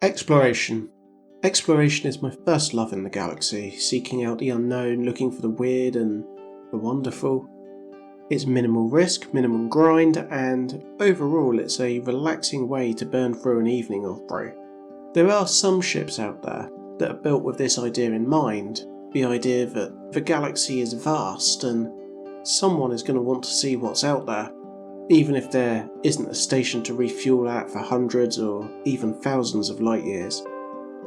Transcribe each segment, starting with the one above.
Exploration. Exploration is my first love in the galaxy, seeking out the unknown, looking for the weird and the wonderful. It's minimal risk, minimum grind, and overall it's a relaxing way to burn through an evening or three. There are some ships out there that are built with this idea in mind, the idea that the galaxy is vast and someone is going to want to see what's out there, even if there isn't a station to refuel at for hundreds or even thousands of light years.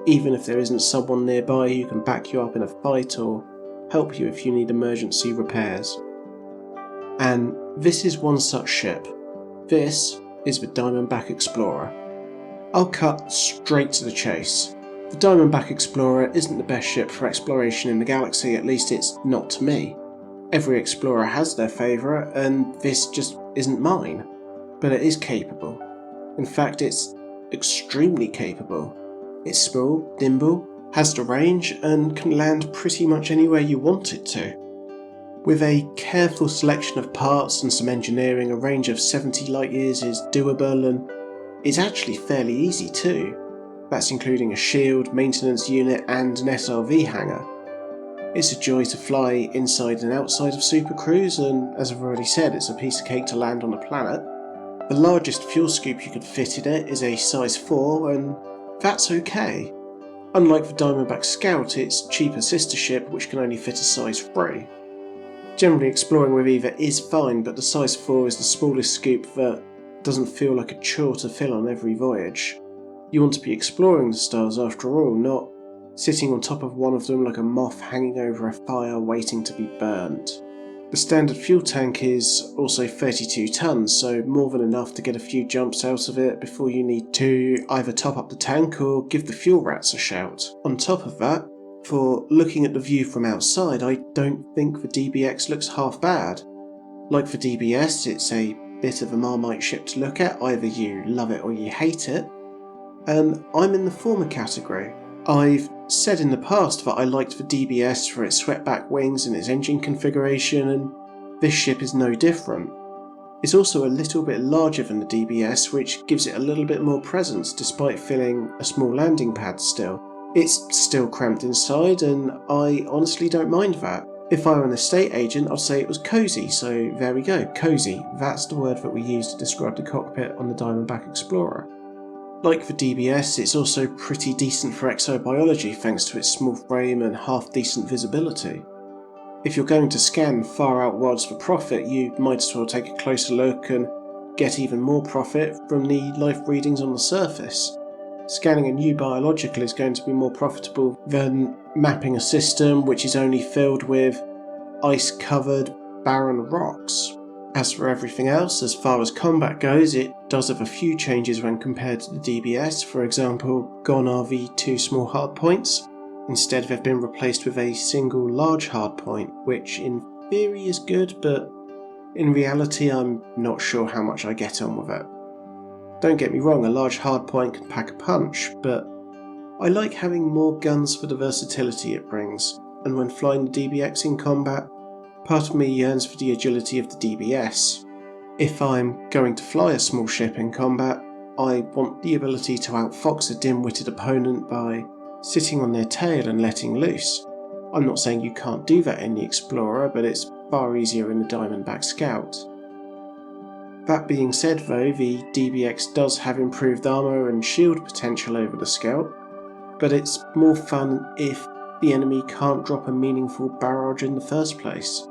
Even if there isn't someone nearby who can back you up in a fight or help you if you need emergency repairs. And this is one such ship. This is the Diamondback Explorer. I'll cut straight to the chase. The Diamondback Explorer isn't the best ship for exploration in the galaxy, at least it's not to me. Every explorer has their favourite, and this just isn't mine. But it is capable. In fact, it's extremely capable. It's small, nimble, has the range, and can land pretty much anywhere you want it to. With a careful selection of parts and some engineering, a range of 70 light years is doable, and it's actually fairly easy too. That's including a shield, maintenance unit, and an SRV hangar. It's a joy to fly inside and outside of Super Cruise, and as I've already said, it's a piece of cake to land on a planet. The largest fuel scoop you could fit in it is a size 4, and that's okay. Unlike the Diamondback Scout, its cheaper sister ship, which can only fit a size 3. Generally exploring with either is fine, but the size 4 is the smallest scoop that doesn't feel like a chore to fill on every voyage. You want to be exploring the stars after all, not sitting on top of one of them like a moth hanging over a fire waiting to be burnt. The standard fuel tank is also 32 tons, so more than enough to get a few jumps out of it before you need to either top up the tank or give the fuel rats a shout. On top of that, for looking at the view from outside, I don't think the DBX looks half bad. Like for DBS, it's a bit of a Marmite ship to look at, either you love it or you hate it, and I'm in the former category. I've said in the past that I liked the DBS for its swept-back wings and its engine configuration, and this ship is no different. It's also a little bit larger than the DBS, which gives it a little bit more presence despite filling a small landing pad still. It's still cramped inside, and I honestly don't mind that. If I were an estate agent, I'd say it was cosy, so there we go, cosy. That's the word that we use to describe the cockpit on the Diamondback Explorer. Like the DBS, it's also pretty decent for exobiology thanks to its small frame and half-decent visibility. If you're going to scan far out worlds for profit, you might as well take a closer look and get even more profit from the life readings on the surface. Scanning a new biological is going to be more profitable than mapping a system which is only filled with ice-covered, barren rocks. As for everything else, as far as combat goes, it does have a few changes when compared to the DBS. For example, gone are the 2 small hardpoints. Instead, they've been replaced with a single large hardpoint, which in theory is good, but in reality I'm not sure how much I get on with it. Don't get me wrong, a large hardpoint can pack a punch, but I like having more guns for the versatility it brings, and when flying the DBX in combat, part of me yearns for the agility of the DBS. If I'm going to fly a small ship in combat, I want the ability to outfox a dim-witted opponent by sitting on their tail and letting loose. I'm not saying you can't do that in the Explorer, but it's far easier in the Diamondback Scout. That being said though, the DBX does have improved armour and shield potential over the Scout, but it's more fun if the enemy can't drop a meaningful barrage in the first place.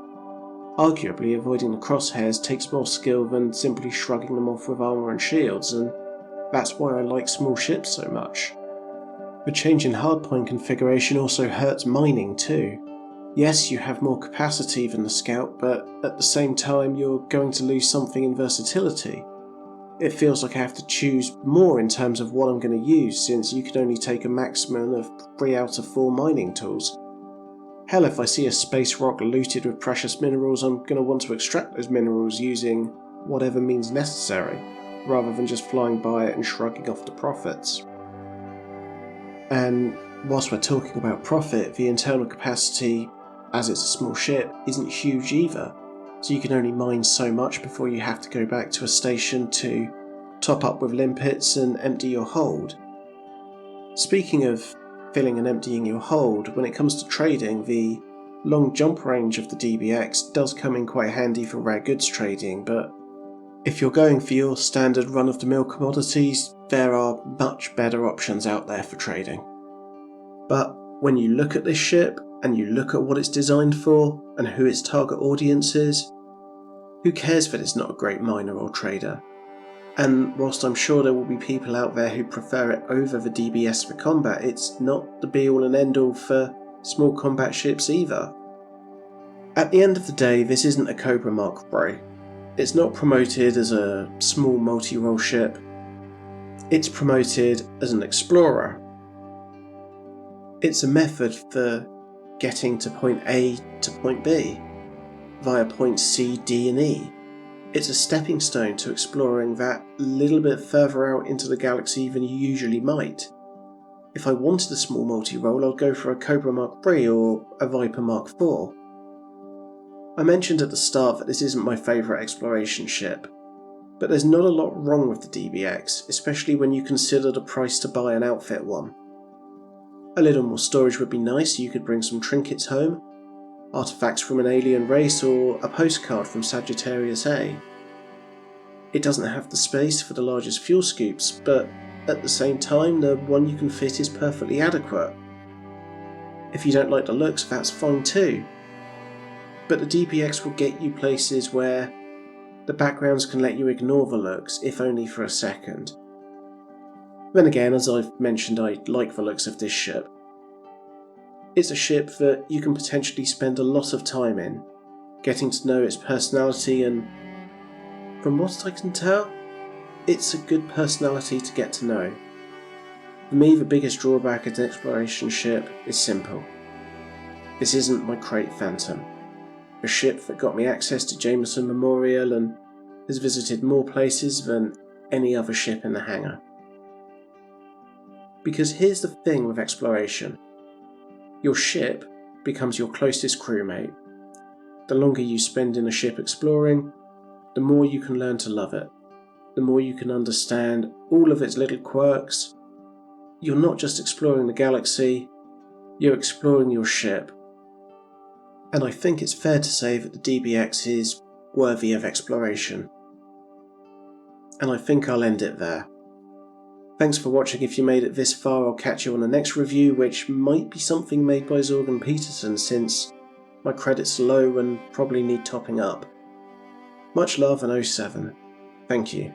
Arguably, avoiding the crosshairs takes more skill than simply shrugging them off with armour and shields, and that's why I like small ships so much. The change in hardpoint configuration also hurts mining too. Yes, you have more capacity than the Scout, but at the same time you're going to lose something in versatility. It feels like I have to choose more in terms of what I'm going to use, since you can only take a maximum of 3 out of 4 mining tools. Hell, if I see a space rock looted with precious minerals, I'm going to want to extract those minerals using whatever means necessary, rather than just flying by it and shrugging off the profits. And whilst we're talking about profit, the internal capacity, as it's a small ship, isn't huge either, so you can only mine so much before you have to go back to a station to top up with limpets and empty your hold. Speaking of filling and emptying your hold, when it comes to trading, the long jump range of the DBX does come in quite handy for rare goods trading, but if you're going for your standard run-of-the-mill commodities, there are much better options out there for trading. But when you look at this ship, and you look at what it's designed for, and who its target audience is, who cares that it's not a great miner or trader? And whilst I'm sure there will be people out there who prefer it over the DBS for combat, it's not the be-all and end-all for small combat ships either. At the end of the day, this isn't a Cobra Mark III. It's not promoted as a small multi-role ship. It's promoted as an explorer. It's a method for getting to point A to point B via points C, D and E. It's a stepping stone to exploring that little bit further out into the galaxy than you usually might. If I wanted a small multi-role, I'd go for a Cobra Mark III or a Viper Mark IV. I mentioned at the start that this isn't my favourite exploration ship, but there's not a lot wrong with the DBX, especially when you consider the price to buy and outfit one. A little more storage would be nice so you could bring some trinkets home, artifacts from an alien race or a postcard from Sagittarius A. It doesn't have the space for the largest fuel scoops, but at the same time the one you can fit is perfectly adequate. If you don't like the looks, that's fine too. But the DBX will get you places where the backgrounds can let you ignore the looks, if only for a second. Then again, as I've mentioned, I like the looks of this ship. It's a ship that you can potentially spend a lot of time in, getting to know its personality, and from what I can tell, it's a good personality to get to know. For me, the biggest drawback as an exploration ship is simple. This isn't my Crate Phantom, a ship that got me access to Jameson Memorial and has visited more places than any other ship in the hangar. Because here's the thing with exploration. Your ship becomes your closest crewmate. The longer you spend in a ship exploring, the more you can learn to love it. The more you can understand all of its little quirks. You're not just exploring the galaxy, you're exploring your ship. And I think it's fair to say that the DBX is worthy of exploration. And I think I'll end it there. Thanks for watching. If you made it this far, I'll catch you on the next review, which might be something made by Zorgan Peterson, since my credits are low and probably need topping up. Much love and 07. Thank you.